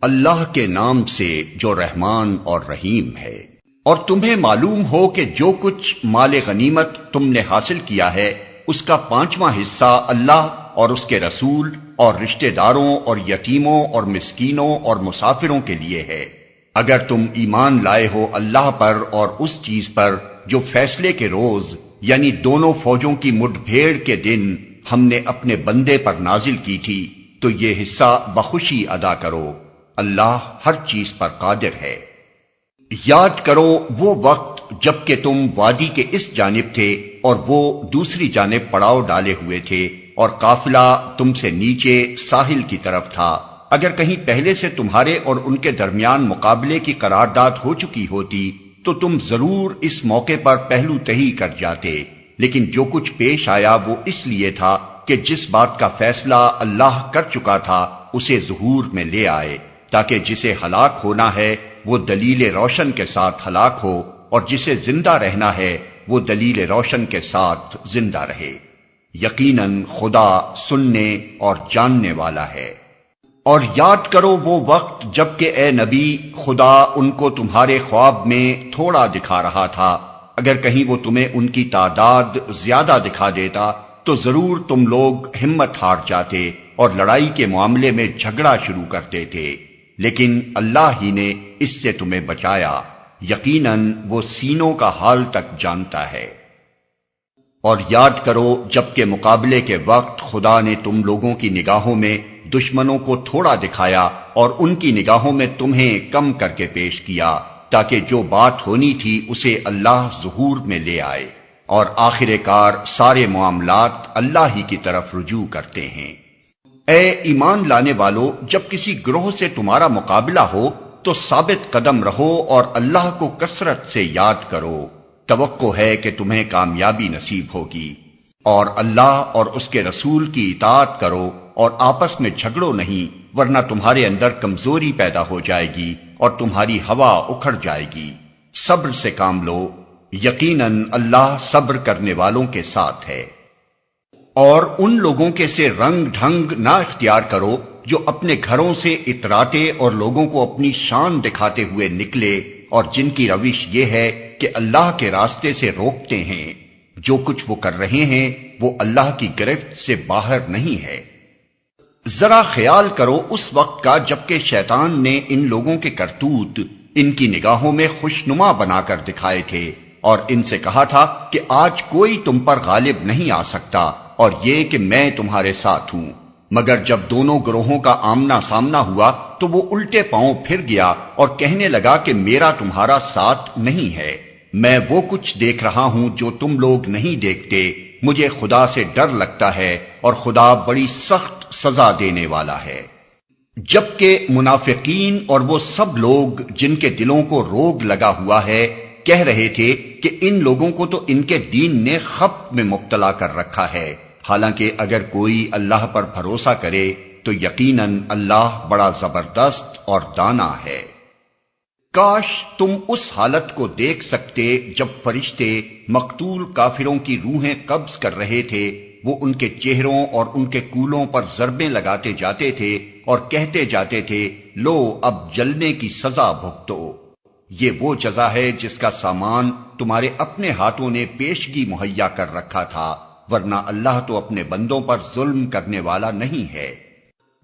اللہ کے نام سے جو رحمان اور رحیم ہے۔ اور تمہیں معلوم ہو کہ جو کچھ مال غنیمت تم نے حاصل کیا ہے اس کا 5واں حصہ اللہ اور اس کے رسول اور رشتہ داروں اور یتیموں اور مسکینوں اور مسافروں کے لیے ہے، اگر تم ایمان لائے ہو اللہ پر اور اس چیز پر جو فیصلے کے روز یعنی دونوں فوجوں کی مٹ بھیڑ کے دن ہم نے اپنے بندے پر نازل کی تھی، تو یہ حصہ بخوشی ادا کرو، اللہ ہر چیز پر قادر ہے۔ یاد کرو وہ وقت جب کہ تم وادی کے اس جانب تھے اور وہ دوسری جانب پڑاؤ ڈالے ہوئے تھے، اور قافلہ تم سے نیچے ساحل کی طرف تھا۔ اگر کہیں پہلے سے تمہارے اور ان کے درمیان مقابلے کی قرارداد ہو چکی ہوتی تو تم ضرور اس موقع پر پہلو تہی کر جاتے، لیکن جو کچھ پیش آیا وہ اس لیے تھا کہ جس بات کا فیصلہ اللہ کر چکا تھا اسے ظہور میں لے آئے، تاکہ جسے ہلاک ہونا ہے وہ دلیل روشن کے ساتھ ہلاک ہو، اور جسے زندہ رہنا ہے وہ دلیل روشن کے ساتھ زندہ رہے۔ یقیناً خدا سننے اور جاننے والا ہے۔ اور یاد کرو وہ وقت جب کہ اے نبی خدا ان کو تمہارے خواب میں تھوڑا دکھا رہا تھا، اگر کہیں وہ تمہیں ان کی تعداد زیادہ دکھا دیتا تو ضرور تم لوگ ہمت ہار جاتے اور لڑائی کے معاملے میں جھگڑا شروع کرتے تھے، لیکن اللہ ہی نے اس سے تمہیں بچایا، یقیناً وہ سینوں کا حال تک جانتا ہے۔ اور یاد کرو جب کہ مقابلے کے وقت خدا نے تم لوگوں کی نگاہوں میں دشمنوں کو تھوڑا دکھایا اور ان کی نگاہوں میں تمہیں کم کر کے پیش کیا، تاکہ جو بات ہونی تھی اسے اللہ ظہور میں لے آئے، اور آخر کار سارے معاملات اللہ ہی کی طرف رجوع کرتے ہیں۔ اے ایمان لانے والو، جب کسی گروہ سے تمہارا مقابلہ ہو تو ثابت قدم رہو اور اللہ کو کثرت سے یاد کرو، توقع ہے کہ تمہیں کامیابی نصیب ہوگی، اور اللہ اور اس کے رسول کی اطاعت کرو اور آپس میں جھگڑو نہیں، ورنہ تمہارے اندر کمزوری پیدا ہو جائے گی اور تمہاری ہوا اکھڑ جائے گی۔ صبر سے کام لو، یقیناً اللہ صبر کرنے والوں کے ساتھ ہے۔ اور ان لوگوں کے سے رنگ ڈھنگ نہ اختیار کرو جو اپنے گھروں سے اتراتے اور لوگوں کو اپنی شان دکھاتے ہوئے نکلے، اور جن کی روش یہ ہے کہ اللہ کے راستے سے روکتے ہیں۔ جو کچھ وہ کر رہے ہیں وہ اللہ کی گرفت سے باہر نہیں ہے۔ ذرا خیال کرو اس وقت کا جبکہ شیطان نے ان لوگوں کے کرتوت ان کی نگاہوں میں خوشنما بنا کر دکھائے تھے، اور ان سے کہا تھا کہ آج کوئی تم پر غالب نہیں آ سکتا، اور یہ کہ میں تمہارے ساتھ ہوں۔ مگر جب دونوں گروہوں کا آمنا سامنا ہوا تو وہ الٹے پاؤں پھر گیا اور کہنے لگا کہ میرا تمہارا ساتھ نہیں ہے، میں وہ کچھ دیکھ رہا ہوں جو تم لوگ نہیں دیکھتے، مجھے خدا سے ڈر لگتا ہے اور خدا بڑی سخت سزا دینے والا ہے۔ جبکہ منافقین اور وہ سب لوگ جن کے دلوں کو روگ لگا ہوا ہے کہہ رہے تھے کہ ان لوگوں کو تو ان کے دین نے خبط میں مبتلا کر رکھا ہے، حالانکہ اگر کوئی اللہ پر بھروسہ کرے تو یقیناً اللہ بڑا زبردست اور دانا ہے۔ کاش تم اس حالت کو دیکھ سکتے جب فرشتے مقتول کافروں کی روحیں قبض کر رہے تھے، وہ ان کے چہروں اور ان کے کولوں پر ضربیں لگاتے جاتے تھے اور کہتے جاتے تھے لو اب جلنے کی سزا بھگتو۔ یہ وہ جزا ہے جس کا سامان تمہارے اپنے ہاتھوں نے پیشگی مہیا کر رکھا تھا، ورنہ اللہ تو اپنے بندوں پر ظلم کرنے والا نہیں ہے۔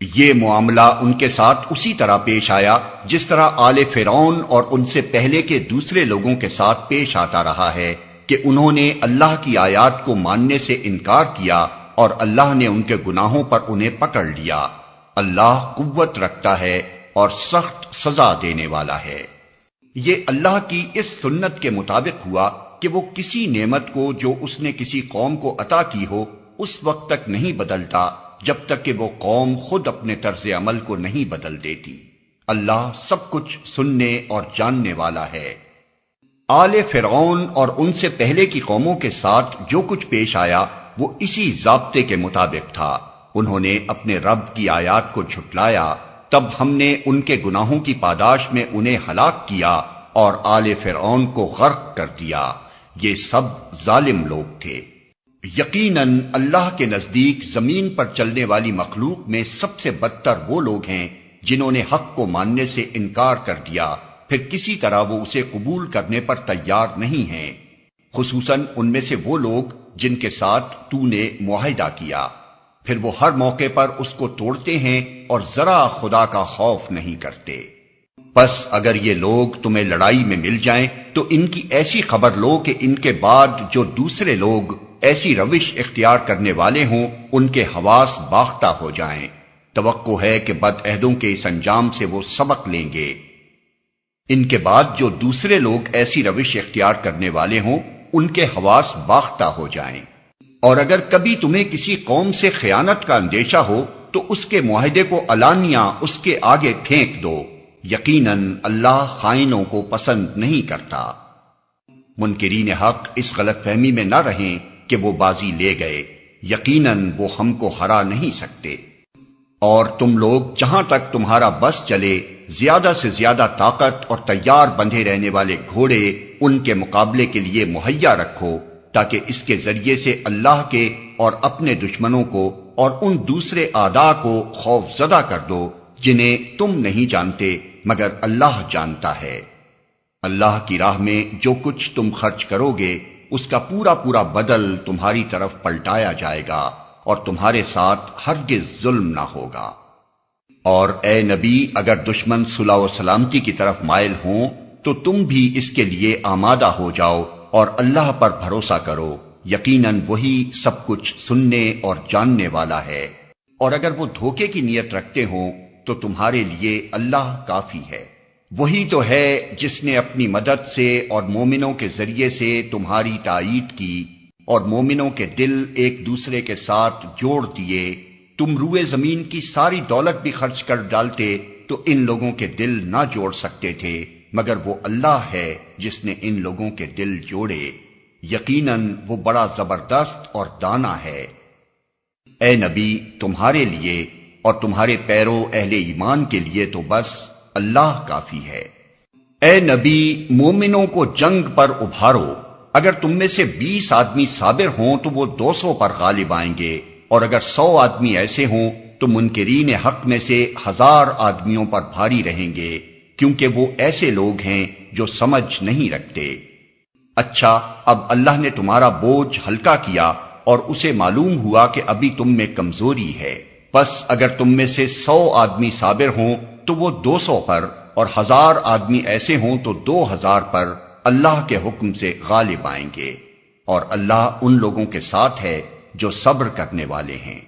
یہ معاملہ ان کے ساتھ اسی طرح پیش آیا جس طرح آل فرعون اور ان سے پہلے کے دوسرے لوگوں کے ساتھ پیش آتا رہا ہے کہ انہوں نے اللہ کی آیات کو ماننے سے انکار کیا اور اللہ نے ان کے گناہوں پر انہیں پکڑ لیا۔ اللہ قوت رکھتا ہے اور سخت سزا دینے والا ہے۔ یہ اللہ کی اس سنت کے مطابق ہوا کہ وہ کسی نعمت کو جو اس نے کسی قوم کو عطا کی ہو اس وقت تک نہیں بدلتا جب تک کہ وہ قوم خود اپنے طرز عمل کو نہیں بدل دیتی۔ اللہ سب کچھ سننے اور جاننے والا ہے۔ آل فرعون اور ان سے پہلے کی قوموں کے ساتھ جو کچھ پیش آیا وہ اسی ضابطے کے مطابق تھا۔ انہوں نے اپنے رب کی آیات کو جھٹلایا، تب ہم نے ان کے گناہوں کی پاداش میں انہیں ہلاک کیا اور آل فرعون کو غرق کر دیا۔ یہ سب ظالم لوگ تھے۔ یقیناً اللہ کے نزدیک زمین پر چلنے والی مخلوق میں سب سے بدتر وہ لوگ ہیں جنہوں نے حق کو ماننے سے انکار کر دیا پھر کسی طرح وہ اسے قبول کرنے پر تیار نہیں ہیں، خصوصاً ان میں سے وہ لوگ جن کے ساتھ تو نے معاہدہ کیا، پھر وہ ہر موقع پر اس کو توڑتے ہیں اور ذرا خدا کا خوف نہیں کرتے۔ پس اگر یہ لوگ تمہیں لڑائی میں مل جائیں تو ان کی ایسی خبر لو کہ ان کے بعد جو دوسرے لوگ ایسی روش اختیار کرنے والے ہوں ان کے حواس باختہ ہو جائیں۔ توقع ہے کہ بدعہدوں کے اس انجام سے وہ سبق لیں گے۔ ان کے بعد جو دوسرے لوگ ایسی روش اختیار کرنے والے ہوں ان کے حواس باختہ ہو جائیں۔ اور اگر کبھی تمہیں کسی قوم سے خیانت کا اندیشہ ہو تو اس کے معاہدے کو علانیہ اس کے آگے پھینک دو، یقیناً اللہ خائنوں کو پسند نہیں کرتا۔ منکرین حق اس غلط فہمی میں نہ رہیں کہ وہ بازی لے گئے، یقیناً وہ ہم کو ہرا نہیں سکتے۔ اور تم لوگ جہاں تک تمہارا بس چلے زیادہ سے زیادہ طاقت اور تیار بندھے رہنے والے گھوڑے ان کے مقابلے کے لیے مہیا رکھو، تاکہ اس کے ذریعے سے اللہ کے اور اپنے دشمنوں کو اور ان دوسرے اعداء کو خوف زدہ کر دو جنہیں تم نہیں جانتے مگر اللہ جانتا ہے۔ اللہ کی راہ میں جو کچھ تم خرچ کرو گے اس کا پورا پورا بدل تمہاری طرف پلٹایا جائے گا اور تمہارے ساتھ ہرگز ظلم نہ ہوگا۔ اور اے نبی اگر دشمن صلح و سلامتی کی طرف مائل ہوں تو تم بھی اس کے لیے آمادہ ہو جاؤ اور اللہ پر بھروسہ کرو، یقیناً وہی سب کچھ سننے اور جاننے والا ہے۔ اور اگر وہ دھوکے کی نیت رکھتے ہوں تو تمہارے لیے اللہ کافی ہے۔ وہی تو ہے جس نے اپنی مدد سے اور مومنوں کے ذریعے سے تمہاری تائید کی اور مومنوں کے دل ایک دوسرے کے ساتھ جوڑ دیے۔ تم روئے زمین کی ساری دولت بھی خرچ کر ڈالتے تو ان لوگوں کے دل نہ جوڑ سکتے تھے، مگر وہ اللہ ہے جس نے ان لوگوں کے دل جوڑے، یقیناً وہ بڑا زبردست اور دانا ہے۔ اے نبی تمہارے لیے اور تمہارے پیرو اہل ایمان کے لیے تو بس اللہ کافی ہے۔ اے نبی مومنوں کو جنگ پر ابھارو، اگر تم میں سے 20 آدمی صابر ہوں تو وہ 200 پر غالب آئیں گے، اور اگر 100 آدمی ایسے ہوں تو منکرین حق میں سے 1000 آدمیوں پر بھاری رہیں گے، کیونکہ وہ ایسے لوگ ہیں جو سمجھ نہیں رکھتے۔ اچھا اب اللہ نے تمہارا بوجھ ہلکا کیا اور اسے معلوم ہوا کہ ابھی تم میں کمزوری ہے، پس اگر تم میں سے 100 آدمی صابر ہوں تو وہ 200 پر، اور 1000 آدمی ایسے ہوں تو 2000 پر اللہ کے حکم سے غالب آئیں گے، اور اللہ ان لوگوں کے ساتھ ہے جو صبر کرنے والے ہیں۔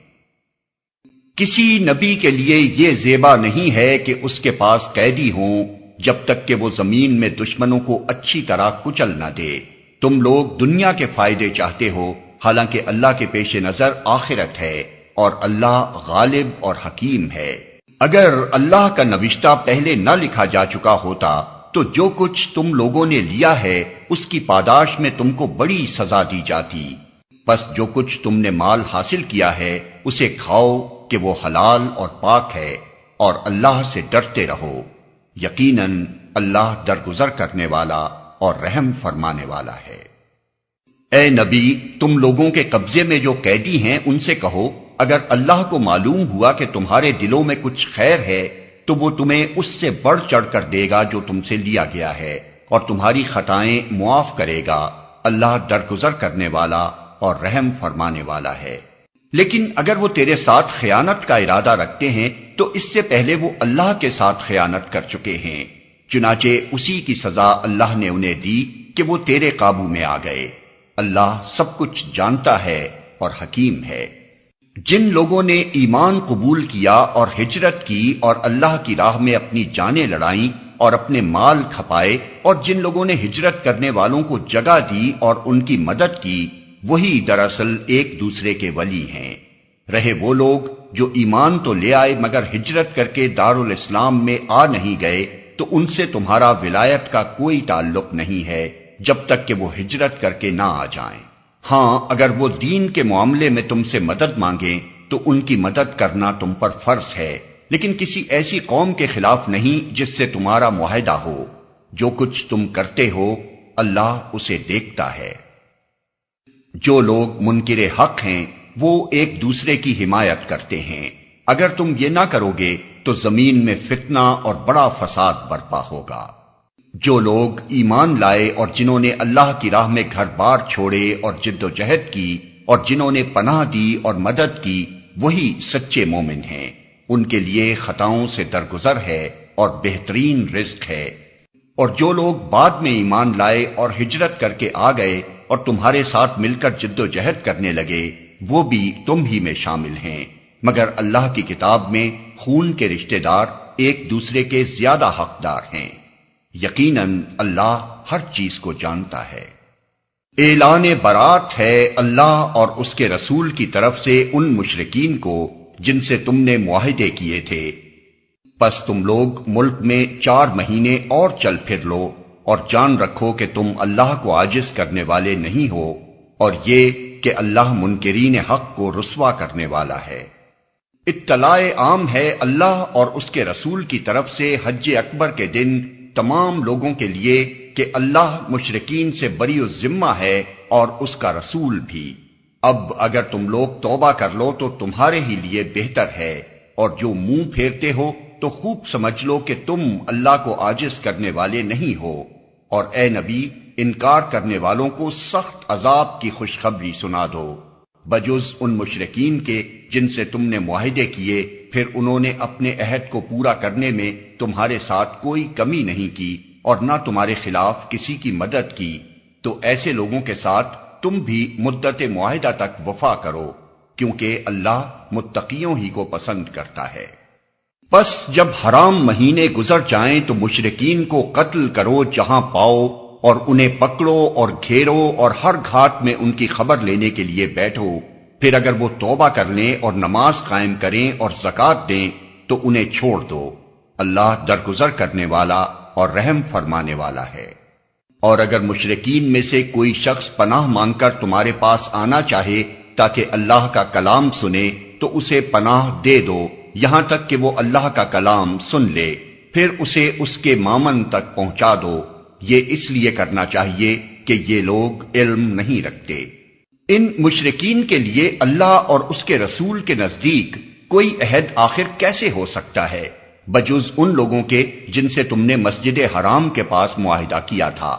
کسی نبی کے لیے یہ زیبا نہیں ہے کہ اس کے پاس قیدی ہوں جب تک کہ وہ زمین میں دشمنوں کو اچھی طرح کچل نہ دے۔ تم لوگ دنیا کے فائدے چاہتے ہو، حالانکہ اللہ کے پیش نظر آخرت ہے، اور اللہ غالب اور حکیم ہے۔ اگر اللہ کا نوشتہ پہلے نہ لکھا جا چکا ہوتا تو جو کچھ تم لوگوں نے لیا ہے اس کی پاداش میں تم کو بڑی سزا دی جاتی۔ بس جو کچھ تم نے مال حاصل کیا ہے اسے کھاؤ کہ وہ حلال اور پاک ہے، اور اللہ سے ڈرتے رہو، یقیناً اللہ درگزر کرنے والا اور رحم فرمانے والا ہے۔ اے نبی تم لوگوں کے قبضے میں جو قیدی ہیں ان سے کہو اگر اللہ کو معلوم ہوا کہ تمہارے دلوں میں کچھ خیر ہے تو وہ تمہیں اس سے بڑھ چڑھ کر دے گا جو تم سے لیا گیا ہے، اور تمہاری خطائیں معاف کرے گا۔ اللہ درگزر کرنے والا اور رحم فرمانے والا ہے۔ لیکن اگر وہ تیرے ساتھ خیانت کا ارادہ رکھتے ہیں تو اس سے پہلے وہ اللہ کے ساتھ خیانت کر چکے ہیں، چنانچہ اسی کی سزا اللہ نے انہیں دی کہ وہ تیرے قابو میں آ گئے۔ اللہ سب کچھ جانتا ہے اور حکیم ہے۔ جن لوگوں نے ایمان قبول کیا اور ہجرت کی اور اللہ کی راہ میں اپنی جانیں لڑائیں اور اپنے مال کھپائے، اور جن لوگوں نے ہجرت کرنے والوں کو جگہ دی اور ان کی مدد کی، وہی دراصل ایک دوسرے کے ولی ہیں۔ رہے وہ لوگ جو ایمان تو لے آئے مگر ہجرت کر کے دارالاسلام میں آ نہیں گئے تو ان سے تمہارا ولایت کا کوئی تعلق نہیں ہے جب تک کہ وہ ہجرت کر کے نہ آ جائیں۔ ہاں اگر وہ دین کے معاملے میں تم سے مدد مانگیں تو ان کی مدد کرنا تم پر فرض ہے، لیکن کسی ایسی قوم کے خلاف نہیں جس سے تمہارا معاہدہ ہو۔ جو کچھ تم کرتے ہو اللہ اسے دیکھتا ہے۔ جو لوگ منکر حق ہیں وہ ایک دوسرے کی حمایت کرتے ہیں۔ اگر تم یہ نہ کرو گے تو زمین میں فتنہ اور بڑا فساد برپا ہوگا۔ جو لوگ ایمان لائے اور جنہوں نے اللہ کی راہ میں گھر بار چھوڑے اور جد و جہد کی اور جنہوں نے پناہ دی اور مدد کی، وہی سچے مومن ہیں۔ ان کے لیے خطاؤں سے درگزر ہے اور بہترین رزق ہے۔ اور جو لوگ بعد میں ایمان لائے اور ہجرت کر کے آ گئے اور تمہارے ساتھ مل کر جد و جہد کرنے لگے، وہ بھی تم ہی میں شامل ہیں، مگر اللہ کی کتاب میں خون کے رشتہ دار ایک دوسرے کے زیادہ حقدار ہیں۔ یقیناً اللہ ہر چیز کو جانتا ہے۔ اعلان برات ہے اللہ اور اس کے رسول کی طرف سے ان مشرکین کو جن سے تم نے معاہدے کیے تھے۔ پس تم لوگ ملک میں 4 مہینے اور چل پھر لو اور جان رکھو کہ تم اللہ کو عاجز کرنے والے نہیں ہو، اور یہ کہ اللہ منکرین حق کو رسوا کرنے والا ہے۔ اطلاع عام ہے اللہ اور اس کے رسول کی طرف سے حج اکبر کے دن تمام لوگوں کے لیے کہ اللہ مشرکین سے بری الذمہ ہے اور اس کا رسول بھی۔ اب اگر تم لوگ توبہ کر لو تو تمہارے ہی لیے بہتر ہے، اور جو منہ پھیرتے ہو تو خوب سمجھ لو کہ تم اللہ کو عاجز کرنے والے نہیں ہو، اور اے نبی انکار کرنے والوں کو سخت عذاب کی خوشخبری سنا دو، بجز ان مشرکین کے جن سے تم نے معاہدے کیے، پھر انہوں نے اپنے عہد کو پورا کرنے میں تمہارے ساتھ کوئی کمی نہیں کی اور نہ تمہارے خلاف کسی کی مدد کی، تو ایسے لوگوں کے ساتھ تم بھی مدت معاہدہ تک وفا کرو، کیونکہ اللہ متقیوں ہی کو پسند کرتا ہے۔ پس جب حرام مہینے گزر جائیں تو مشرکین کو قتل کرو جہاں پاؤ، اور انہیں پکڑو اور گھیرو اور ہر گھاٹ میں ان کی خبر لینے کے لیے بیٹھو، پھر اگر وہ توبہ کر لیں اور نماز قائم کریں اور زکوٰۃ دیں تو انہیں چھوڑ دو، اللہ درگزر کرنے والا اور رحم فرمانے والا ہے۔ اور اگر مشرکین میں سے کوئی شخص پناہ مانگ کر تمہارے پاس آنا چاہے تاکہ اللہ کا کلام سنے تو اسے پناہ دے دو، یہاں تک کہ وہ اللہ کا کلام سن لے، پھر اسے اس کے مامن تک پہنچا دو۔ یہ اس لیے کرنا چاہیے کہ یہ لوگ علم نہیں رکھتے۔ ان مشرکین کے لیے اللہ اور اس کے رسول کے نزدیک کوئی عہد آخر کیسے ہو سکتا ہے، بجز ان لوگوں کے جن سے تم نے مسجد حرام کے پاس معاہدہ کیا تھا۔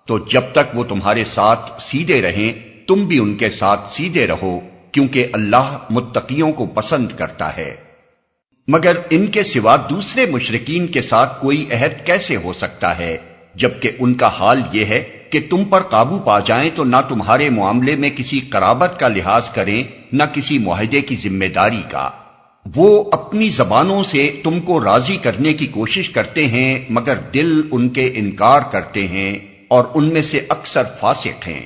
تو جب تک وہ تمہارے ساتھ سیدھے رہیں تم بھی ان کے ساتھ سیدھے رہو، کیونکہ اللہ متقیوں کو پسند کرتا ہے۔ مگر ان کے سوا دوسرے مشرکین کے ساتھ کوئی عہد کیسے ہو سکتا ہے، جبکہ ان کا حال یہ ہے کہ تم پر قابو پا جائیں تو نہ تمہارے معاملے میں کسی قرابت کا لحاظ کریں نہ کسی معاہدے کی ذمہ داری کا۔ وہ اپنی زبانوں سے تم کو راضی کرنے کی کوشش کرتے ہیں، مگر دل ان کے انکار کرتے ہیں اور ان میں سے اکثر فاسق ہیں۔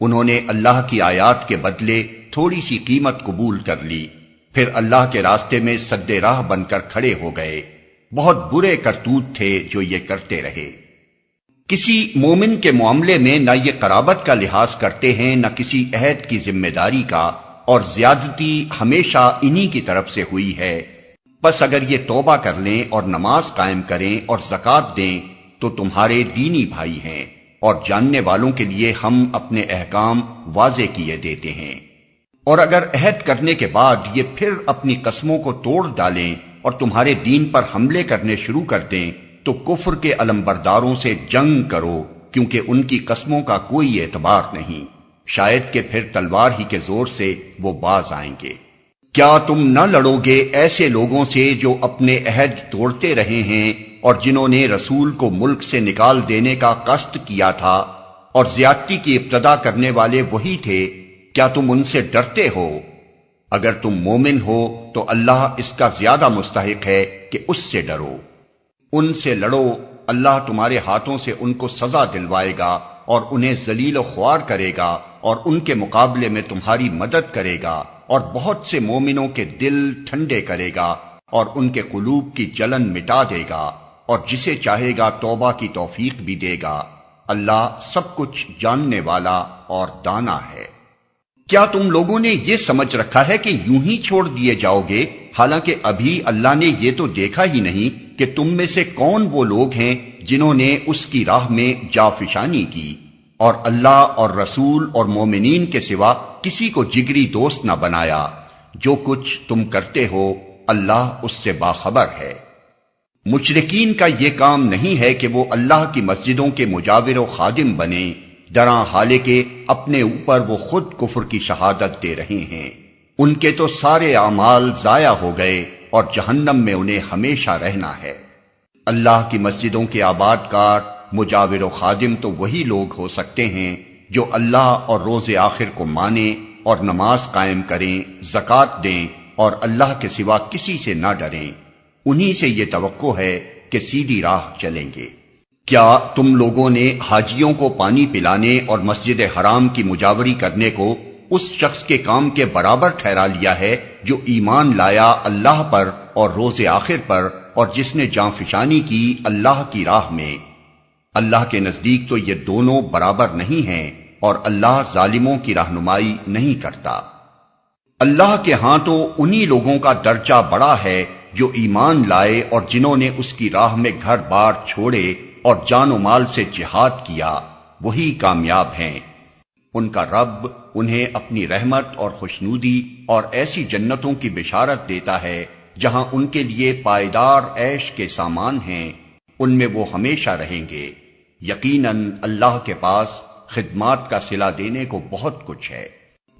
انہوں نے اللہ کی آیات کے بدلے تھوڑی سی قیمت قبول کر لی، پھر اللہ کے راستے میں سد راہ بن کر کھڑے ہو گئے۔ بہت برے کرتوت تھے جو یہ کرتے رہے۔ کسی مومن کے معاملے میں نہ یہ قرابت کا لحاظ کرتے ہیں نہ کسی عہد کی ذمہ داری کا، اور زیادتی ہمیشہ انہی کی طرف سے ہوئی ہے۔ بس اگر یہ توبہ کر لیں اور نماز قائم کریں اور زکوٰۃ دیں تو تمہارے دینی بھائی ہیں، اور جاننے والوں کے لیے ہم اپنے احکام واضح کیے دیتے ہیں۔ اور اگر عہد کرنے کے بعد یہ پھر اپنی قسموں کو توڑ ڈالیں اور تمہارے دین پر حملے کرنے شروع کر دیں تو کفر کے علمبرداروں سے جنگ کرو، کیونکہ ان کی قسموں کا کوئی اعتبار نہیں، شاید کہ پھر تلوار ہی کے زور سے وہ باز آئیں گے۔ کیا تم نہ لڑو گے ایسے لوگوں سے جو اپنے عہد توڑتے رہے ہیں اور جنہوں نے رسول کو ملک سے نکال دینے کا قصد کیا تھا، اور زیادتی کی ابتدا کرنے والے وہی تھے؟ کیا تم ان سے ڈرتے ہو؟ اگر تم مومن ہو تو اللہ اس کا زیادہ مستحق ہے کہ اس سے ڈرو۔ ان سے لڑو، اللہ تمہارے ہاتھوں سے ان کو سزا دلوائے گا اور انہیں ذلیل و خوار کرے گا، اور ان کے مقابلے میں تمہاری مدد کرے گا، اور بہت سے مومنوں کے دل ٹھنڈے کرے گا اور ان کے قلوب کی جلن مٹا دے گا، اور جسے چاہے گا توبہ کی توفیق بھی دے گا۔ اللہ سب کچھ جاننے والا اور دانا ہے۔ کیا تم لوگوں نے یہ سمجھ رکھا ہے کہ یوں ہی چھوڑ دیے جاؤ گے، حالانکہ ابھی اللہ نے یہ تو دیکھا ہی نہیں کہ تم میں سے کون وہ لوگ ہیں جنہوں نے اس کی راہ میں جافشانی کی، اور اللہ اور رسول اور مومنین کے سوا کسی کو جگری دوست نہ بنایا۔ جو کچھ تم کرتے ہو اللہ اس سے باخبر ہے۔ مشرکین کا یہ کام نہیں ہے کہ وہ اللہ کی مسجدوں کے مجاور و خادم بنیں، درا حالے کہ اپنے اوپر وہ خود کفر کی شہادت دے رہے ہیں۔ ان کے تو سارے اعمال ضائع ہو گئے اور جہنم میں انہیں ہمیشہ رہنا ہے۔ اللہ کی مسجدوں کے آباد کار، مجاور و خادم تو وہی لوگ ہو سکتے ہیں جو اللہ اور روز آخر کو مانیں اور نماز قائم کریں، زکوٰۃ دیں اور اللہ کے سوا کسی سے نہ ڈریں۔ انہی سے یہ توقع ہے کہ سیدھی راہ چلیں گے۔ کیا تم لوگوں نے حاجیوں کو پانی پلانے اور مسجد حرام کی مجاوری کرنے کو اس شخص کے کام کے برابر ٹھہرا لیا ہے جو ایمان لایا اللہ پر اور روز آخر پر اور جس نے جاں فشانی کی اللہ کی راہ میں؟ اللہ کے نزدیک تو یہ دونوں برابر نہیں ہیں اور اللہ ظالموں کی رہنمائی نہیں کرتا۔ اللہ کے ہاں تو انہی لوگوں کا درجہ بڑا ہے جو ایمان لائے اور جنہوں نے اس کی راہ میں گھر بار چھوڑے اور جان و مال سے جہاد کیا، وہی کامیاب ہیں۔ ان کا رب انہیں اپنی رحمت اور خوشنودی اور ایسی جنتوں کی بشارت دیتا ہے جہاں ان کے لیے پائیدار عیش کے سامان ہیں، ان میں وہ ہمیشہ رہیں گے۔ یقیناً اللہ کے پاس خدمات کا صلہ دینے کو بہت کچھ ہے۔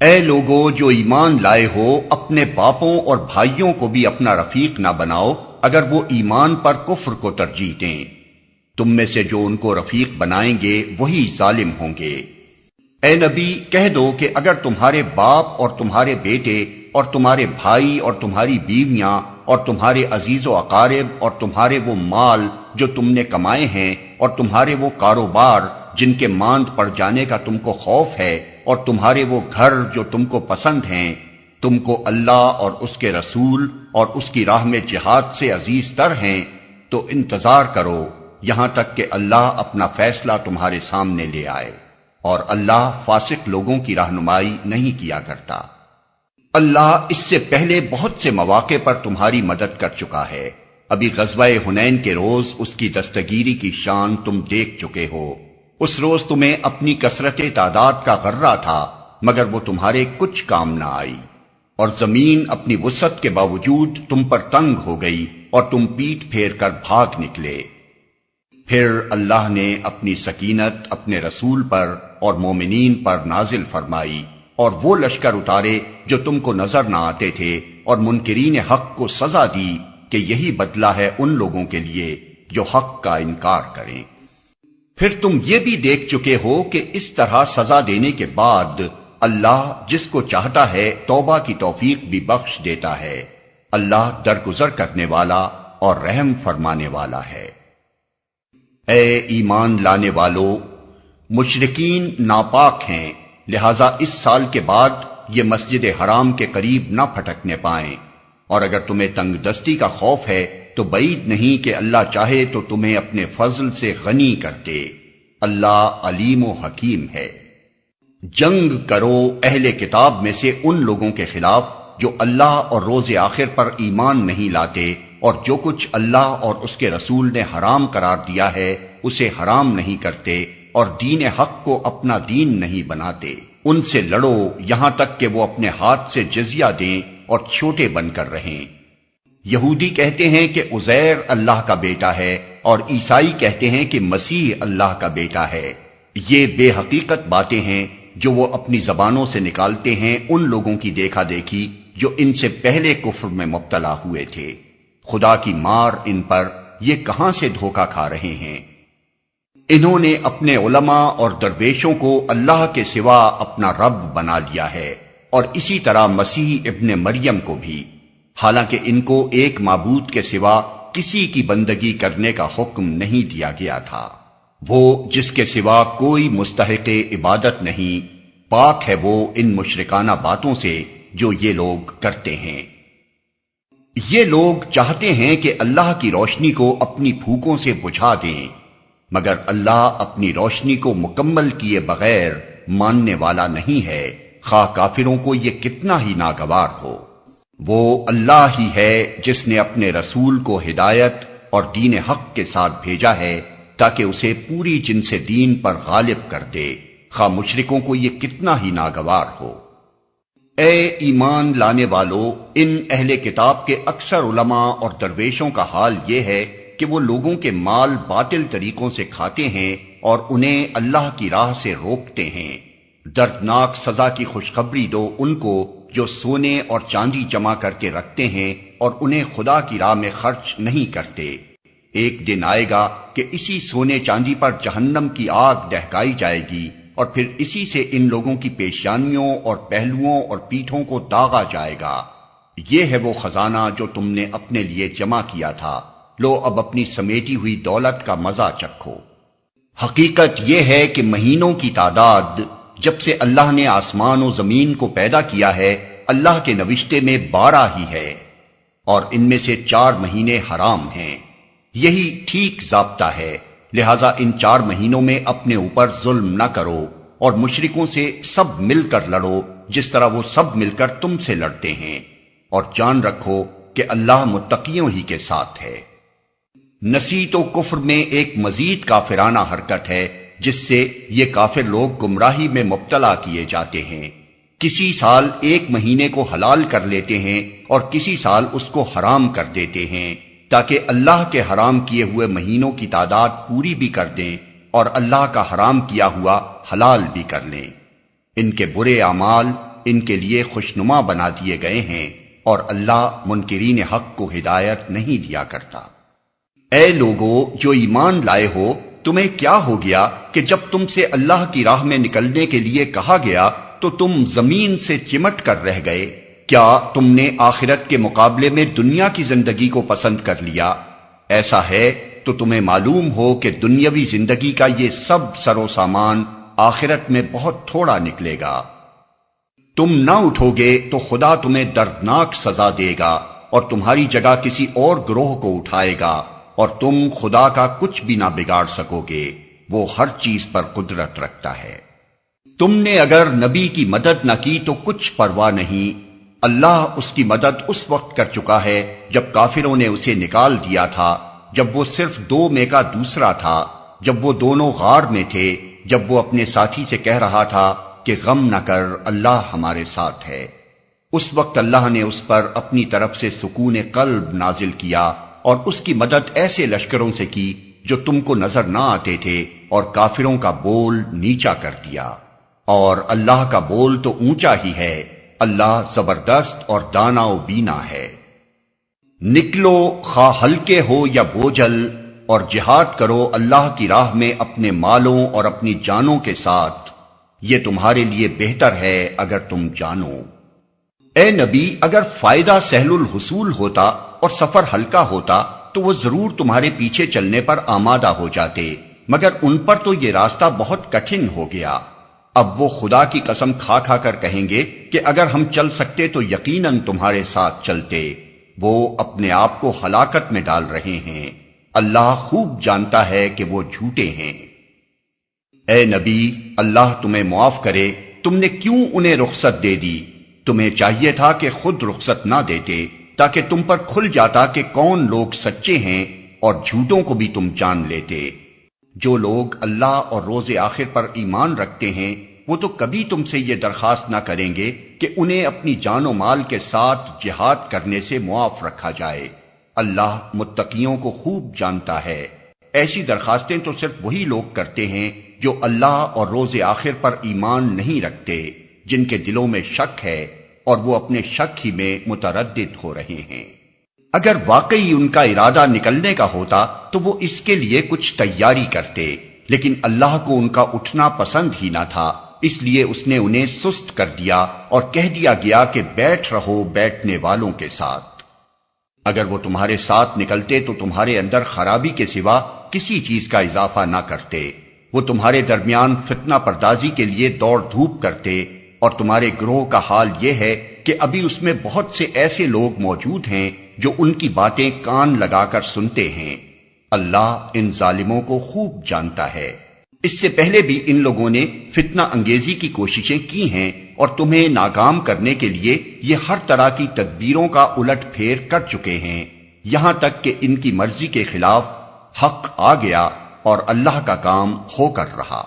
اے لوگو جو ایمان لائے ہو، اپنے باپوں اور بھائیوں کو بھی اپنا رفیق نہ بناؤ اگر وہ ایمان پر کفر کو ترجیح دیں۔ تم میں سے جو ان کو رفیق بنائیں گے وہی ظالم ہوں گے۔ اے نبی کہہ دو کہ اگر تمہارے باپ اور تمہارے بیٹے اور تمہارے بھائی اور تمہاری بیویاں اور تمہارے عزیز و اقارب اور تمہارے وہ مال جو تم نے کمائے ہیں اور تمہارے وہ کاروبار جن کے ماند پڑ جانے کا تم کو خوف ہے اور تمہارے وہ گھر جو تم کو پسند ہیں، تم کو اللہ اور اس کے رسول اور اس کی راہ میں جہاد سے عزیز تر ہیں، تو انتظار کرو یہاں تک کہ اللہ اپنا فیصلہ تمہارے سامنے لے آئے، اور اللہ فاسق لوگوں کی رہنمائی نہیں کیا کرتا۔ اللہ اس سے پہلے بہت سے مواقع پر تمہاری مدد کر چکا ہے۔ ابھی غزوہ حنین کے روز اس کی دستگیری کی شان تم دیکھ چکے ہو۔ اس روز تمہیں اپنی کثرت تعداد کا غرہ تھا، مگر وہ تمہارے کچھ کام نہ آئی، اور زمین اپنی وسعت کے باوجود تم پر تنگ ہو گئی اور تم پیٹ پھیر کر بھاگ نکلے۔ پھر اللہ نے اپنی سکینت اپنے رسول پر اور مومنین پر نازل فرمائی اور وہ لشکر اتارے جو تم کو نظر نہ آتے تھے، اور منکرین حق کو سزا دی کہ یہی بدلہ ہے ان لوگوں کے لیے جو حق کا انکار کریں۔ پھر تم یہ بھی دیکھ چکے ہو کہ اس طرح سزا دینے کے بعد اللہ جس کو چاہتا ہے توبہ کی توفیق بھی بخش دیتا ہے۔ اللہ درگزر کرنے والا اور رحم فرمانے والا ہے۔ اے ایمان لانے والو، مشرکین ناپاک ہیں، لہذا اس سال کے بعد یہ مسجد حرام کے قریب نہ پھٹکنے پائیں، اور اگر تمہیں تنگ دستی کا خوف ہے تو بعید نہیں کہ اللہ چاہے تو تمہیں اپنے فضل سے غنی کر دے۔ اللہ علیم و حکیم ہے۔ جنگ کرو اہل کتاب میں سے ان لوگوں کے خلاف جو اللہ اور روز آخر پر ایمان نہیں لاتے اور جو کچھ اللہ اور اس کے رسول نے حرام قرار دیا ہے اسے حرام نہیں کرتے اور دین حق کو اپنا دین نہیں بناتے۔ ان سے لڑو یہاں تک کہ وہ اپنے ہاتھ سے جزیہ دیں اور چھوٹے بن کر رہیں۔ یہودی کہتے ہیں کہ عزیر اللہ کا بیٹا ہے اور عیسائی کہتے ہیں کہ مسیح اللہ کا بیٹا ہے۔ یہ بے حقیقت باتیں ہیں جو وہ اپنی زبانوں سے نکالتے ہیں ان لوگوں کی دیکھا دیکھی جو ان سے پہلے کفر میں مبتلا ہوئے تھے۔ خدا کی مار ان پر، یہ کہاں سے دھوکہ کھا رہے ہیں۔ انہوں نے اپنے علماء اور درویشوں کو اللہ کے سوا اپنا رب بنا لیا ہے، اور اسی طرح مسیح ابن مریم کو بھی، حالانکہ ان کو ایک معبود کے سوا کسی کی بندگی کرنے کا حکم نہیں دیا گیا تھا۔ وہ جس کے سوا کوئی مستحق عبادت نہیں، پاک ہے وہ ان مشرکانہ باتوں سے جو یہ لوگ کرتے ہیں۔ یہ لوگ چاہتے ہیں کہ اللہ کی روشنی کو اپنی پھوکوں سے بجھا دیں، مگر اللہ اپنی روشنی کو مکمل کیے بغیر ماننے والا نہیں ہے، خواہ کافروں کو یہ کتنا ہی ناگوار ہو۔ وہ اللہ ہی ہے جس نے اپنے رسول کو ہدایت اور دین حق کے ساتھ بھیجا ہے تاکہ اسے پوری جنس دین پر غالب کر دے، خواہ مشرکوں کو یہ کتنا ہی ناگوار ہو۔ اے ایمان لانے والو، ان اہل کتاب کے اکثر علماء اور درویشوں کا حال یہ ہے کہ وہ لوگوں کے مال باطل طریقوں سے کھاتے ہیں اور انہیں اللہ کی راہ سے روکتے ہیں۔ دردناک سزا کی خوشخبری دو ان کو جو سونے اور چاندی جمع کر کے رکھتے ہیں اور انہیں خدا کی راہ میں خرچ نہیں کرتے۔ ایک دن آئے گا کہ اسی سونے چاندی پر جہنم کی آگ دہکائی جائے گی اور پھر اسی سے ان لوگوں کی پیشانیوں اور پہلوؤں اور پیٹھوں کو داغا جائے گا۔ یہ ہے وہ خزانہ جو تم نے اپنے لیے جمع کیا تھا، لو اب اپنی سمیٹی ہوئی دولت کا مزہ چکھو۔ حقیقت یہ ہے کہ مہینوں کی تعداد جب سے اللہ نے آسمان و زمین کو پیدا کیا ہے اللہ کے نوشتے میں 12 ہی ہے، اور ان میں سے 4 مہینے حرام ہیں۔ یہی ٹھیک ضابطہ ہے، لہذا ان 4 مہینوں میں اپنے اوپر ظلم نہ کرو اور مشرکوں سے سب مل کر لڑو جس طرح وہ سب مل کر تم سے لڑتے ہیں، اور جان رکھو کہ اللہ متقیوں ہی کے ساتھ ہے۔ نسیت و کفر میں ایک مزید کافرانہ حرکت ہے جس سے یہ کافر لوگ گمراہی میں مبتلا کیے جاتے ہیں۔ کسی سال 1 مہینے کو حلال کر لیتے ہیں اور کسی سال اس کو حرام کر دیتے ہیں تاکہ اللہ کے حرام کیے ہوئے مہینوں کی تعداد پوری بھی کر دیں اور اللہ کا حرام کیا ہوا حلال بھی کر لیں۔ ان کے برے اعمال ان کے لیے خوشنما بنا دیے گئے ہیں اور اللہ منکرین حق کو ہدایت نہیں دیا کرتا۔ اے لوگو جو ایمان لائے ہو، تمہیں کیا ہو گیا کہ جب تم سے اللہ کی راہ میں نکلنے کے لیے کہا گیا تو تم زمین سے چمٹ کر رہ گئے؟ کیا تم نے آخرت کے مقابلے میں دنیا کی زندگی کو پسند کر لیا؟ ایسا ہے تو تمہیں معلوم ہو کہ دنیاوی زندگی کا یہ سب سر و سامان آخرت میں بہت تھوڑا نکلے گا۔ تم نہ اٹھو گے تو خدا تمہیں دردناک سزا دے گا اور تمہاری جگہ کسی اور گروہ کو اٹھائے گا، اور تم خدا کا کچھ بھی نہ بگاڑ سکو گے، وہ ہر چیز پر قدرت رکھتا ہے۔ تم نے اگر نبی کی مدد نہ کی تو کچھ پرواہ نہیں، اللہ اس کی مدد اس وقت کر چکا ہے جب کافروں نے اسے نکال دیا تھا، جب وہ صرف 2 میں کا دوسرا تھا، جب وہ دونوں غار میں تھے، جب وہ اپنے ساتھی سے کہہ رہا تھا کہ غم نہ کر، اللہ ہمارے ساتھ ہے۔ اس وقت اللہ نے اس پر اپنی طرف سے سکون قلب نازل کیا اور اس کی مدد ایسے لشکروں سے کی جو تم کو نظر نہ آتے تھے، اور کافروں کا بول نیچا کر دیا۔ اور اللہ کا بول تو اونچا ہی ہے، اللہ زبردست اور دانا و بینا ہے۔ نکلو خواہ ہلکے ہو یا بوجھل، اور جہاد کرو اللہ کی راہ میں اپنے مالوں اور اپنی جانوں کے ساتھ، یہ تمہارے لیے بہتر ہے اگر تم جانو۔ اے نبی، اگر فائدہ سہل الحصول ہوتا اور سفر ہلکا ہوتا تو وہ ضرور تمہارے پیچھے چلنے پر آمادہ ہو جاتے، مگر ان پر تو یہ راستہ بہت کٹھن ہو گیا۔ اب وہ خدا کی قسم کھا کھا کر کہیں گے کہ اگر ہم چل سکتے تو یقیناً تمہارے ساتھ چلتے۔ وہ اپنے آپ کو ہلاکت میں ڈال رہے ہیں، اللہ خوب جانتا ہے کہ وہ جھوٹے ہیں۔ اے نبی، اللہ تمہیں معاف کرے، تم نے کیوں انہیں رخصت دے دی؟ تمہیں چاہیے تھا کہ خود رخصت نہ دیتے تاکہ تم پر کھل جاتا کہ کون لوگ سچے ہیں، اور جھوٹوں کو بھی تم جان لیتے۔ جو لوگ اللہ اور روز آخر پر ایمان رکھتے ہیں وہ تو کبھی تم سے یہ درخواست نہ کریں گے کہ انہیں اپنی جان و مال کے ساتھ جہاد کرنے سے معاف رکھا جائے۔ اللہ متقیوں کو خوب جانتا ہے۔ ایسی درخواستیں تو صرف وہی لوگ کرتے ہیں جو اللہ اور روز آخر پر ایمان نہیں رکھتے، جن کے دلوں میں شک ہے اور وہ اپنے شک ہی میں متردد ہو رہے ہیں۔ اگر واقعی ان کا ارادہ نکلنے کا ہوتا تو وہ اس کے لیے کچھ تیاری کرتے، لیکن اللہ کو ان کا اٹھنا پسند ہی نہ تھا، اس لیے اس نے انہیں سست کر دیا اور کہہ دیا گیا کہ بیٹھ رہو بیٹھنے والوں کے ساتھ۔ اگر وہ تمہارے ساتھ نکلتے تو تمہارے اندر خرابی کے سوا کسی چیز کا اضافہ نہ کرتے، وہ تمہارے درمیان فتنہ پردازی کے لیے دوڑ دھوپ کرتے، اور تمہارے گروہ کا حال یہ ہے کہ ابھی اس میں بہت سے ایسے لوگ موجود ہیں جو ان کی باتیں کان لگا کر سنتے ہیں۔ اللہ ان ظالموں کو خوب جانتا ہے۔ اس سے پہلے بھی ان لوگوں نے فتنہ انگیزی کی کوششیں کی ہیں اور تمہیں ناکام کرنے کے لیے یہ ہر طرح کی تدبیروں کا الٹ پھیر کر چکے ہیں، یہاں تک کہ ان کی مرضی کے خلاف حق آ گیا اور اللہ کا کام ہو کر رہا۔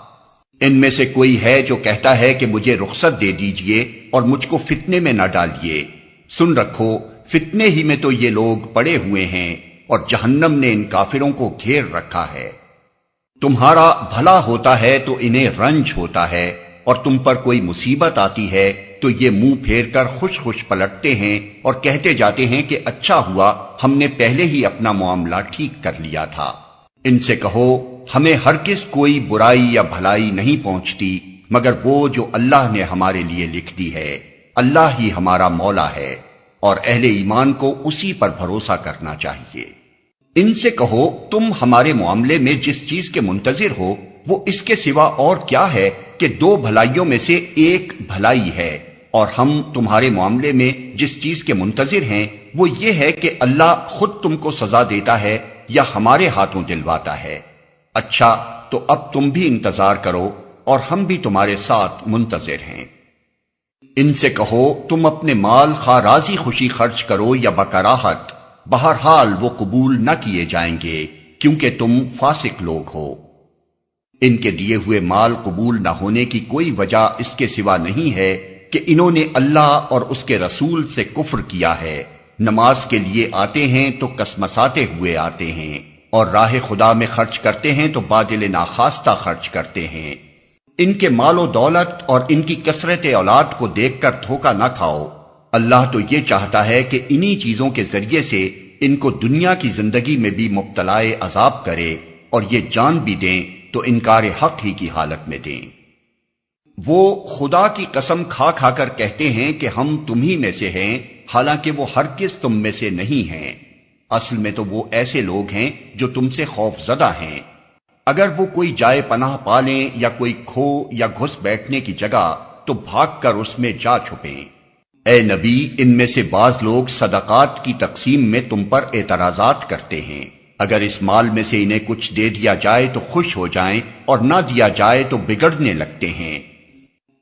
ان میں سے کوئی ہے جو کہتا ہے کہ مجھے رخصت دے دیجئے اور مجھ کو فتنے میں نہ ڈالیے۔ سن رکھو، فتنے ہی میں تو یہ لوگ پڑے ہوئے ہیں اور جہنم نے ان کافروں کو گھیر رکھا ہے۔ تمہارا بھلا ہوتا ہے تو انہیں رنج ہوتا ہے، اور تم پر کوئی مصیبت آتی ہے تو یہ منہ پھیر کر خوش خوش پلٹتے ہیں اور کہتے جاتے ہیں کہ اچھا ہوا ہم نے پہلے ہی اپنا معاملہ ٹھیک کر لیا تھا۔ ان سے کہو ہمیں ہرگز کوئی برائی یا بھلائی نہیں پہنچتی مگر وہ جو اللہ نے ہمارے لیے لکھ دی ہے۔ اللہ ہی ہمارا مولا ہے اور اہل ایمان کو اسی پر بھروسہ کرنا چاہیے۔ ان سے کہو تم ہمارے معاملے میں جس چیز کے منتظر ہو وہ اس کے سوا اور کیا ہے کہ دو بھلائیوں میں سے ایک بھلائی ہے، اور ہم تمہارے معاملے میں جس چیز کے منتظر ہیں وہ یہ ہے کہ اللہ خود تم کو سزا دیتا ہے یا ہمارے ہاتھوں دلواتا ہے۔ اچھا تو اب تم بھی انتظار کرو اور ہم بھی تمہارے ساتھ منتظر ہیں۔ ان سے کہو تم اپنے مال خواہ راضی خوشی خرچ کرو یا بکراہت، بہرحال وہ قبول نہ کیے جائیں گے کیونکہ تم فاسق لوگ ہو۔ ان کے دیے ہوئے مال قبول نہ ہونے کی کوئی وجہ اس کے سوا نہیں ہے کہ انہوں نے اللہ اور اس کے رسول سے کفر کیا ہے۔ نماز کے لیے آتے ہیں تو کسمساتے ہوئے آتے ہیں، اور راہ خدا میں خرچ کرتے ہیں تو بادل ناخواستہ خرچ کرتے ہیں۔ ان کے مال و دولت اور ان کی کثرت اولاد کو دیکھ کر دھوکہ نہ کھاؤ۔ اللہ تو یہ چاہتا ہے کہ انہی چیزوں کے ذریعے سے ان کو دنیا کی زندگی میں بھی مبتلا عذاب کرے، اور یہ جان بھی دیں تو انکار حق ہی کی حالت میں دیں۔ وہ خدا کی قسم کھا کھا کر کہتے ہیں کہ ہم تمہی میں سے ہیں، حالانکہ وہ ہرگز تم میں سے نہیں ہیں۔ اصل میں تو وہ ایسے لوگ ہیں جو تم سے خوف زدہ ہیں۔ اگر وہ کوئی جائے پناہ پالیں یا کوئی کھو یا گھس بیٹھنے کی جگہ تو بھاگ کر اس میں جا چھپیں۔ اے نبی، ان میں سے بعض لوگ صدقات کی تقسیم میں تم پر اعتراضات کرتے ہیں۔ اگر اس مال میں سے انہیں کچھ دے دیا جائے تو خوش ہو جائیں، اور نہ دیا جائے تو بگڑنے لگتے ہیں۔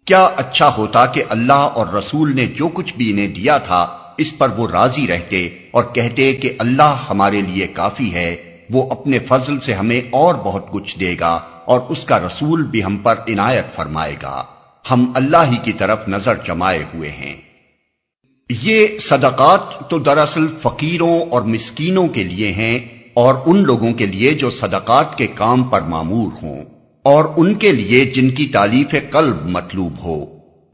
کیا اچھا ہوتا کہ اللہ اور رسول نے جو کچھ بھی انہیں دیا تھا اس پر وہ راضی رہتے اور کہتے کہ اللہ ہمارے لیے کافی ہے، وہ اپنے فضل سے ہمیں اور بہت کچھ دے گا، اور اس کا رسول بھی ہم پر عنایت فرمائے گا۔ ہم اللہ ہی کی طرف نظر جمائے ہوئے ہیں۔ یہ صدقات تو دراصل فقیروں اور مسکینوں کے لیے ہیں، اور ان لوگوں کے لیے جو صدقات کے کام پر مامور ہوں، اور ان کے لیے جن کی تالیف قلب مطلوب ہو،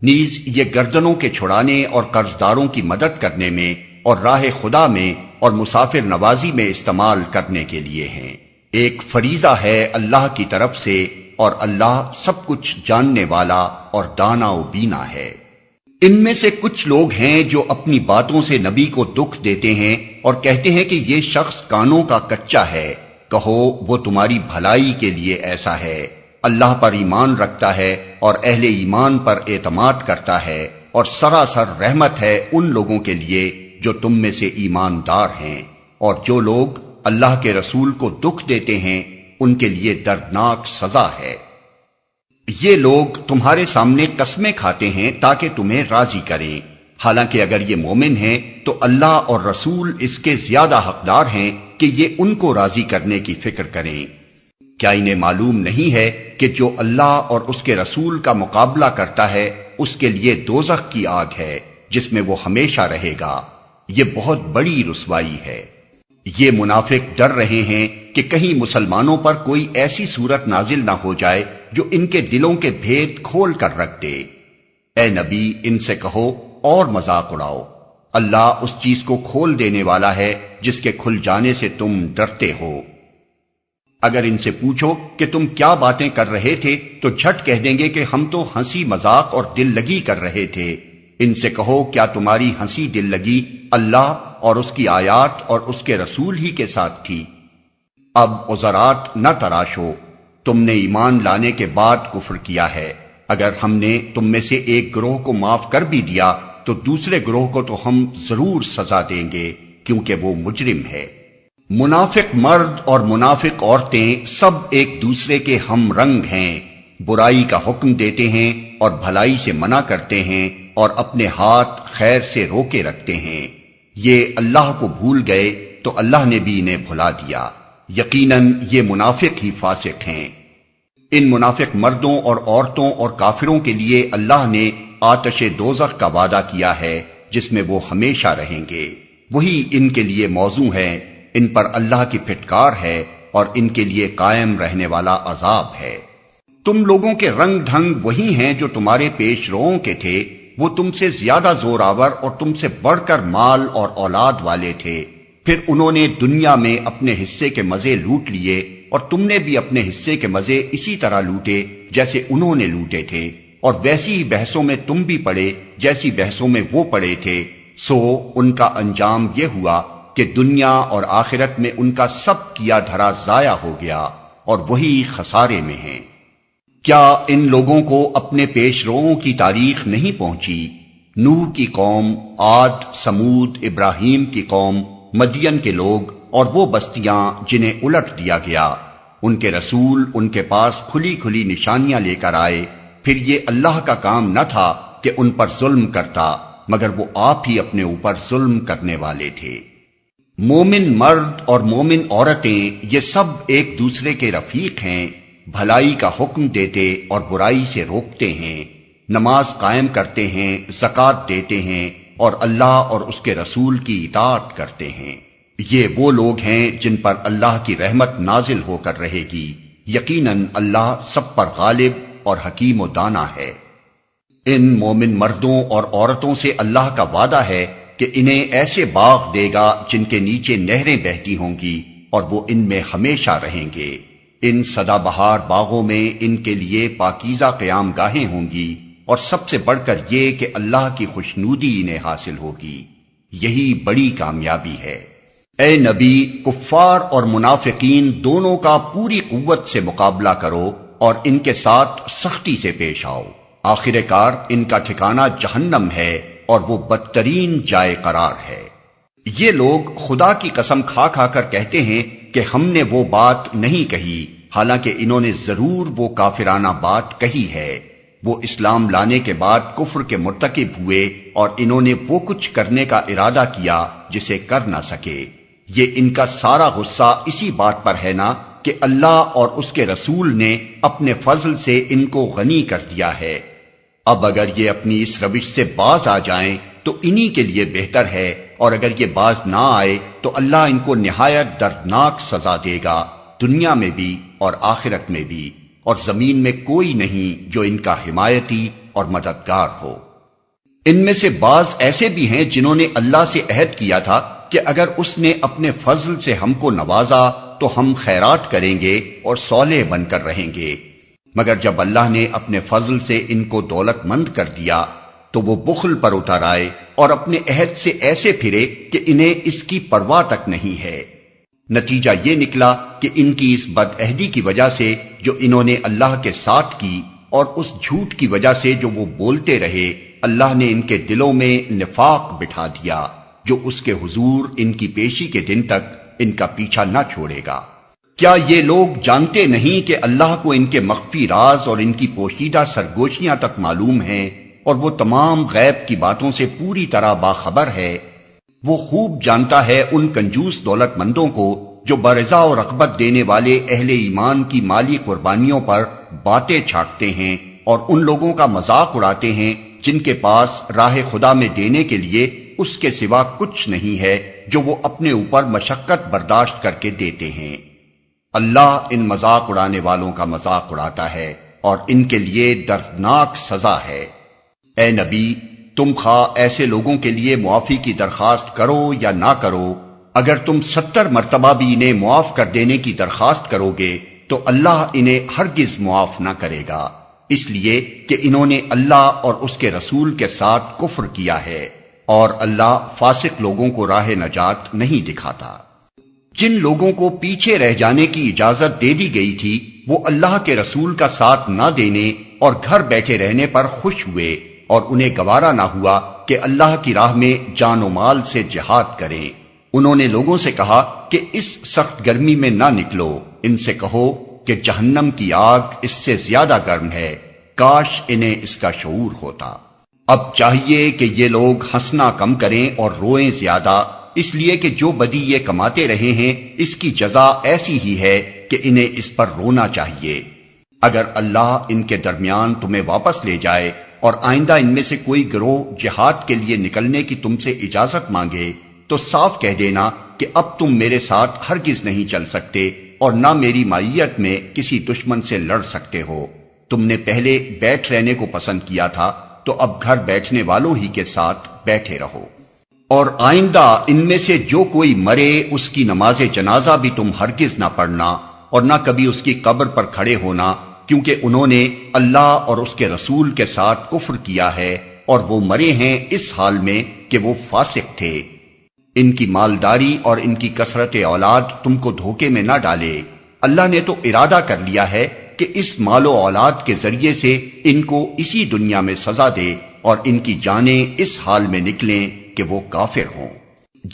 نیز یہ گردنوں کے چھڑانے اور قرضداروں کی مدد کرنے میں اور راہ خدا میں اور مسافر نوازی میں استعمال کرنے کے لیے ہیں۔ ایک فریضہ ہے اللہ کی طرف سے، اور اللہ سب کچھ جاننے والا اور دانا و بینا ہے۔ ان میں سے کچھ لوگ ہیں جو اپنی باتوں سے نبی کو دکھ دیتے ہیں اور کہتے ہیں کہ یہ شخص کانوں کا کچا ہے۔ کہو وہ تمہاری بھلائی کے لیے ایسا ہے۔ اللہ پر ایمان رکھتا ہے اور اہل ایمان پر اعتماد کرتا ہے، اور سراسر رحمت ہے ان لوگوں کے لیے جو تم میں سے ایماندار ہیں، اور جو لوگ اللہ کے رسول کو دکھ دیتے ہیں ان کے لیے دردناک سزا ہے۔ یہ لوگ تمہارے سامنے قسمیں کھاتے ہیں تاکہ تمہیں راضی کریں، حالانکہ اگر یہ مومن ہیں تو اللہ اور رسول اس کے زیادہ حقدار ہیں کہ یہ ان کو راضی کرنے کی فکر کریں۔ کیا انہیں معلوم نہیں ہے کہ جو اللہ اور اس کے رسول کا مقابلہ کرتا ہے اس کے لیے دوزخ کی آگ ہے جس میں وہ ہمیشہ رہے گا؟ یہ بہت بڑی رسوائی ہے۔ یہ منافق ڈر رہے ہیں کہ کہیں مسلمانوں پر کوئی ایسی صورت نازل نہ ہو جائے جو ان کے دلوں کے بھید کھول کر رکھ دے۔ اے نبی، ان سے کہو اور مذاق اڑاؤ، اللہ اس چیز کو کھول دینے والا ہے جس کے کھل جانے سے تم ڈرتے ہو۔ اگر ان سے پوچھو کہ تم کیا باتیں کر رہے تھے تو جھٹ کہہ دیں گے کہ ہم تو ہنسی مذاق اور دل لگی کر رہے تھے۔ ان سے کہو کیا تمہاری ہنسی دل لگی اللہ اور اس کی آیات اور اس کے رسول ہی کے ساتھ تھی؟ اب عذرات نہ تراشو، تم نے ایمان لانے کے بعد کفر کیا ہے۔ اگر ہم نے تم میں سے ایک گروہ کو معاف کر بھی دیا تو دوسرے گروہ کو تو ہم ضرور سزا دیں گے کیونکہ وہ مجرم ہے۔ منافق مرد اور منافق عورتیں سب ایک دوسرے کے ہم رنگ ہیں، برائی کا حکم دیتے ہیں اور بھلائی سے منع کرتے ہیں، اور اپنے ہاتھ خیر سے روکے رکھتے ہیں۔ یہ اللہ کو بھول گئے تو اللہ نے بھی انہیں بھلا دیا، یقیناً یہ منافق ہی فاسق ہیں۔ ان منافق مردوں اور عورتوں اور کافروں کے لیے اللہ نے آتش دوزخ کا وعدہ کیا ہے جس میں وہ ہمیشہ رہیں گے، وہی ان کے لیے موزوں ہے، ان پر اللہ کی پھٹکار ہے اور ان کے لیے قائم رہنے والا عذاب ہے۔ تم لوگوں کے رنگ ڈھنگ وہی ہیں جو تمہارے پیش روؤں کے تھے، وہ تم سے زیادہ زور آور اور تم سے بڑھ کر مال اور اولاد والے تھے، پھر انہوں نے دنیا میں اپنے حصے کے مزے لوٹ لیے اور تم نے بھی اپنے حصے کے مزے اسی طرح لوٹے جیسے انہوں نے لوٹے تھے، اور ویسی ہی بحثوں میں تم بھی پڑے جیسی بحثوں میں وہ پڑے تھے، سو ان کا انجام یہ ہوا کہ دنیا اور آخرت میں ان کا سب کیا دھرا ضائع ہو گیا اور وہی خسارے میں ہیں۔ کیا ان لوگوں کو اپنے پیش روؤں کی تاریخ نہیں پہنچی؟ نوح کی قوم، عاد، سمود، ابراہیم کی قوم، مدین کے لوگ اور وہ بستیاں جنہیں الٹ دیا گیا، ان کے رسول ان کے پاس کھلی کھلی نشانیاں لے کر آئے، پھر یہ اللہ کا کام نہ تھا کہ ان پر ظلم کرتا، مگر وہ آپ ہی اپنے اوپر ظلم کرنے والے تھے۔ مومن مرد اور مومن عورتیں یہ سب ایک دوسرے کے رفیق ہیں، بھلائی کا حکم دیتے اور برائی سے روکتے ہیں، نماز قائم کرتے ہیں، زکوٰۃ دیتے ہیں اور اللہ اور اس کے رسول کی اطاعت کرتے ہیں۔ یہ وہ لوگ ہیں جن پر اللہ کی رحمت نازل ہو کر رہے گی، یقیناً اللہ سب پر غالب اور حکیم و دانا ہے۔ ان مومن مردوں اور عورتوں سے اللہ کا وعدہ ہے کہ انہیں ایسے باغ دے گا جن کے نیچے نہریں بہتی ہوں گی اور وہ ان میں ہمیشہ رہیں گے۔ ان سدا بہار باغوں میں ان کے لیے پاکیزہ قیام گاہیں ہوں گی، اور سب سے بڑھ کر یہ کہ اللہ کی خوشنودی انہیں حاصل ہوگی، یہی بڑی کامیابی ہے۔ اے نبی، کفار اور منافقین دونوں کا پوری قوت سے مقابلہ کرو اور ان کے ساتھ سختی سے پیش آؤ، آخر کار ان کا ٹھکانہ جہنم ہے اور وہ بدترین جائے قرار ہے۔ یہ لوگ خدا کی قسم کھا کھا کر کہتے ہیں کہ ہم نے وہ بات نہیں کہی، حالانکہ انہوں نے ضرور وہ کافرانہ بات کہی ہے۔ وہ اسلام لانے کے بعد کفر کے مرتکب ہوئے اور انہوں نے وہ کچھ کرنے کا ارادہ کیا جسے کر نہ سکے۔ یہ ان کا سارا غصہ اسی بات پر ہے نا کہ اللہ اور اس کے رسول نے اپنے فضل سے ان کو غنی کر دیا ہے۔ اب اگر یہ اپنی اس روش سے باز آ جائیں تو انہی کے لیے بہتر ہے، اور اگر یہ باز نہ آئے تو اللہ ان کو نہایت دردناک سزا دے گا، دنیا میں بھی اور آخرت میں بھی، اور زمین میں کوئی نہیں جو ان کا حمایتی اور مددگار ہو۔ ان میں سے بعض ایسے بھی ہیں جنہوں نے اللہ سے عہد کیا تھا کہ اگر اس نے اپنے فضل سے ہم کو نوازا تو ہم خیرات کریں گے اور صالح بن کر رہیں گے، مگر جب اللہ نے اپنے فضل سے ان کو دولت مند کر دیا تو وہ بخل پر اتر آئے اور اپنے عہد سے ایسے پھرے کہ انہیں اس کی پرواہ تک نہیں ہے۔ نتیجہ یہ نکلا کہ ان کی اس بد عہدی کی وجہ سے جو انہوں نے اللہ کے ساتھ کی اور اس جھوٹ کی وجہ سے جو وہ بولتے رہے، اللہ نے ان کے دلوں میں نفاق بٹھا دیا جو اس کے حضور ان کی پیشی کے دن تک ان کا پیچھا نہ چھوڑے گا۔ کیا یہ لوگ جانتے نہیں کہ اللہ کو ان کے مخفی راز اور ان کی پوشیدہ سرگوشیاں تک معلوم ہیں، اور وہ تمام غیب کی باتوں سے پوری طرح باخبر ہے؟ وہ خوب جانتا ہے ان کنجوس دولت مندوں کو جو برضا اور رغبت دینے والے اہل ایمان کی مالی قربانیوں پر باتیں چھاٹتے ہیں، اور ان لوگوں کا مذاق اڑاتے ہیں جن کے پاس راہ خدا میں دینے کے لیے اس کے سوا کچھ نہیں ہے جو وہ اپنے اوپر مشقت برداشت کر کے دیتے ہیں۔ اللہ ان مذاق اڑانے والوں کا مذاق اڑاتا ہے اور ان کے لیے دردناک سزا ہے۔ اے نبی، تم خواہ ایسے لوگوں کے لیے معافی کی درخواست کرو یا نہ کرو، اگر تم 70 مرتبہ بھی انہیں معاف کر دینے کی درخواست کرو گے تو اللہ انہیں ہرگز معاف نہ کرے گا، اس لیے کہ انہوں نے اللہ اور اس کے رسول کے ساتھ کفر کیا ہے، اور اللہ فاسق لوگوں کو راہ نجات نہیں دکھاتا۔ جن لوگوں کو پیچھے رہ جانے کی اجازت دے دی گئی تھی وہ اللہ کے رسول کا ساتھ نہ دینے اور گھر بیٹھے رہنے پر خوش ہوئے، اور انہیں گوارا نہ ہوا کہ اللہ کی راہ میں جان و مال سے جہاد کریں۔ انہوں نے لوگوں سے کہا کہ اس سخت گرمی میں نہ نکلو، ان سے کہو کہ جہنم کی آگ اس سے زیادہ گرم ہے، کاش انہیں اس کا شعور ہوتا۔ اب چاہیے کہ یہ لوگ ہنسنا کم کریں اور روئیں زیادہ، اس لیے کہ جو بدی یہ کماتے رہے ہیں اس کی جزا ایسی ہی ہے کہ انہیں اس پر رونا چاہیے۔ اگر اللہ ان کے درمیان تمہیں واپس لے جائے اور آئندہ ان میں سے کوئی گروہ جہاد کے لیے نکلنے کی تم سے اجازت مانگے تو صاف کہہ دینا کہ اب تم میرے ساتھ ہرگز نہیں چل سکتے اور نہ میری معیت میں کسی دشمن سے لڑ سکتے ہو۔ تم نے پہلے بیٹھ رہنے کو پسند کیا تھا تو اب گھر بیٹھنے والوں ہی کے ساتھ بیٹھے رہو۔ اور آئندہ ان میں سے جو کوئی مرے اس کی نماز جنازہ بھی تم ہرگز نہ پڑھنا اور نہ کبھی اس کی قبر پر کھڑے ہونا، کیونکہ انہوں نے اللہ اور اس کے رسول کے ساتھ کفر کیا ہے اور وہ مرے ہیں اس حال میں کہ وہ فاسق تھے۔ ان کی مالداری اور ان کی کثرت اولاد تم کو دھوکے میں نہ ڈالے، اللہ نے تو ارادہ کر لیا ہے کہ اس مال و اولاد کے ذریعے سے ان کو اسی دنیا میں سزا دے اور ان کی جانیں اس حال میں نکلیں کہ وہ کافر ہوں۔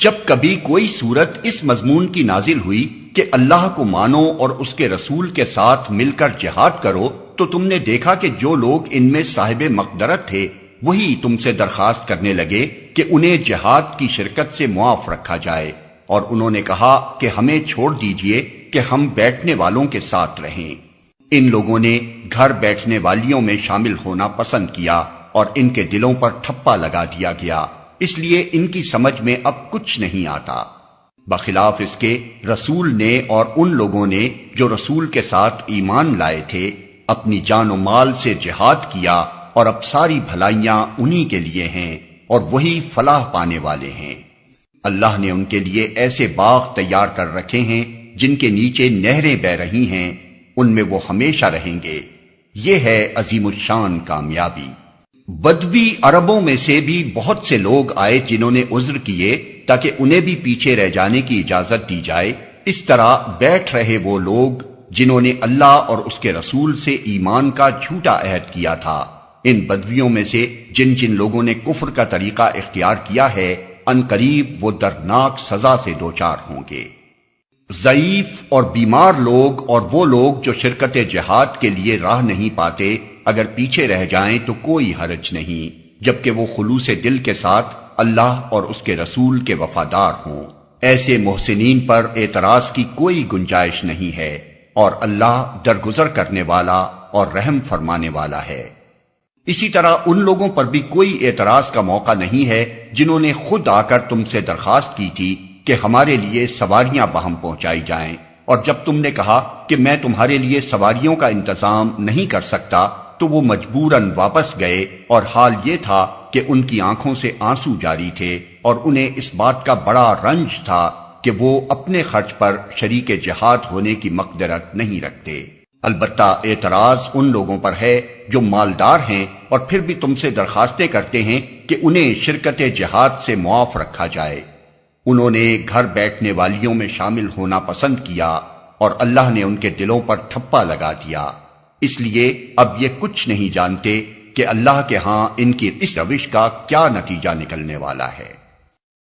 جب کبھی کوئی صورت اس مضمون کی نازل ہوئی کہ اللہ کو مانو اور اس کے رسول کے ساتھ مل کر جہاد کرو، تو تم نے دیکھا کہ جو لوگ ان میں صاحب مقدرت تھے وہی تم سے درخواست کرنے لگے کہ انہیں جہاد کی شرکت سے معاف رکھا جائے، اور انہوں نے کہا کہ ہمیں چھوڑ دیجئے کہ ہم بیٹھنے والوں کے ساتھ رہیں۔ ان لوگوں نے گھر بیٹھنے والیوں میں شامل ہونا پسند کیا اور ان کے دلوں پر ٹھپا لگا دیا گیا، اس لیے ان کی سمجھ میں اب کچھ نہیں آتا۔ بخلاف اس کے رسول نے اور ان لوگوں نے جو رسول کے ساتھ ایمان لائے تھے اپنی جان و مال سے جہاد کیا، اور اب ساری بھلائیاں انہی کے لیے ہیں اور وہی فلاح پانے والے ہیں۔ اللہ نے ان کے لیے ایسے باغ تیار کر رکھے ہیں جن کے نیچے نہریں بہ رہی ہیں، ان میں وہ ہمیشہ رہیں گے۔ یہ ہے عظیم الشان کامیابی۔ بدوی عربوں میں سے بھی بہت سے لوگ آئے جنہوں نے عذر کیے تاکہ انہیں بھی پیچھے رہ جانے کی اجازت دی جائے۔ اس طرح بیٹھ رہے وہ لوگ جنہوں نے اللہ اور اس کے رسول سے ایمان کا جھوٹا عہد کیا تھا۔ ان بدویوں میں سے جن جن لوگوں نے کفر کا طریقہ اختیار کیا ہے، ان قریب وہ دردناک سزا سے دوچار ہوں گے۔ ضعیف اور بیمار لوگ اور وہ لوگ جو شرکت جہاد کے لیے راہ نہیں پاتے اگر پیچھے رہ جائیں تو کوئی حرج نہیں، جبکہ وہ خلوص دل کے ساتھ اللہ اور اس کے رسول کے وفادار ہوں۔ ایسے محسنین پر اعتراض کی کوئی گنجائش نہیں ہے، اور اللہ درگزر کرنے والا اور رحم فرمانے والا ہے۔ اسی طرح ان لوگوں پر بھی کوئی اعتراض کا موقع نہیں ہے جنہوں نے خود آ کر تم سے درخواست کی تھی کہ ہمارے لیے سواریاں بہم پہنچائی جائیں، اور جب تم نے کہا کہ میں تمہارے لیے سواریوں کا انتظام نہیں کر سکتا تو وہ مجبوراً واپس گئے، اور حال یہ تھا کہ ان کی آنکھوں سے آنسو جاری تھے اور انہیں اس بات کا بڑا رنج تھا کہ وہ اپنے خرچ پر شریک جہاد ہونے کی مقدرت نہیں رکھتے۔ البتہ اعتراض ان لوگوں پر ہے جو مالدار ہیں اور پھر بھی تم سے درخواستیں کرتے ہیں کہ انہیں شرکت جہاد سے معاف رکھا جائے۔ انہوں نے گھر بیٹھنے والیوں میں شامل ہونا پسند کیا اور اللہ نے ان کے دلوں پر ٹھپا لگا دیا، اس لیے اب یہ کچھ نہیں جانتے کہ اللہ کے ہاں ان کی اس روش کا کیا نتیجہ نکلنے والا ہے۔